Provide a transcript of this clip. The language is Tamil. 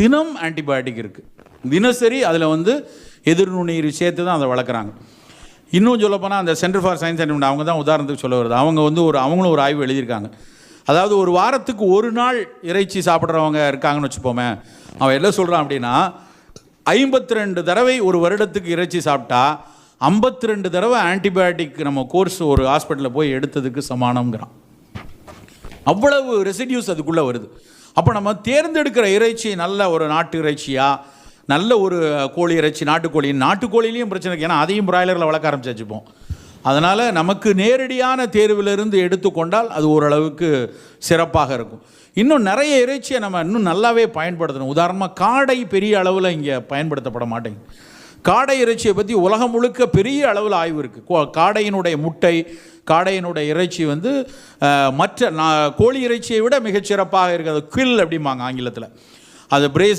தினம் ஆன்டிபயோட்டிக் இருக்குது. தினசரி அதில் வந்து எதிர்நுண்ணீர் சேர்த்து தான் அதை வளர்க்குறாங்க. இன்னும் சொல்லப்போனால் அந்த சென்டர் ஃபார் சயின்ஸ் அண்ட் அவங்க தான் உதாரணத்துக்கு சொல்ல வருது. அவங்க வந்து அவங்களும் ஒரு ஆய்வு எழுதியிருக்காங்க. அதாவது ஒரு வாரத்துக்கு ஒரு நாள் இறைச்சி சாப்பிட்றவங்க இருக்காங்கன்னு வச்சுப்போமே, அவன் என்ன சொல்கிறான் அப்படின்னா 52 தடவை ஒரு வருடத்துக்கு இறைச்சி சாப்பிட்டா 52 தடவை ஆன்டிபயோட்டிக் நம்ம கோர்ஸ் ஒரு ஹாஸ்பிட்டலில் போய் எடுத்ததுக்கு சமானம்ங்கிறான். அவ்வளவு ரெசிடியூஸ் அதுக்குள்ளே வருது. அப்போ நம்ம தேர்ந்தெடுக்கிற இறைச்சி நல்ல ஒரு நாட்டு இறைச்சியா, நல்ல ஒரு கோழி இறைச்சி, நாட்டுக்கோழிலையும் பிரச்சனை இருக்குது. ஏன்னா அதையும் பிராய்லரில் வளர்க்க ஆரம்பிச்சுப்போம். அதனால் நமக்கு நேரடியான தேர்விலிருந்து எடுத்துக்கொண்டால் அது ஓரளவுக்கு சிறப்பாக இருக்கும். இன்னும் நிறைய இறைச்சியை நம்ம இன்னும் நல்லாவே பயன்படுத்தணும். உதாரணமாக காடை பெரிய அளவில் இங்கே பயன்படுத்தப்பட மாட்டேங்குது. காடை இறைச்சியை பற்றி உலகம் முழுக்க பெரிய அளவில் ஆய்வு இருக்குது. காடையினுடைய முட்டை, காடையினுடைய இறைச்சி வந்து மற்ற கோழி இறைச்சியை விட மிகச்சிறப்பாக இருக்குது. அது கில் அப்படிம்பாங்க ஆங்கிலத்தில். அது பிரேஸ்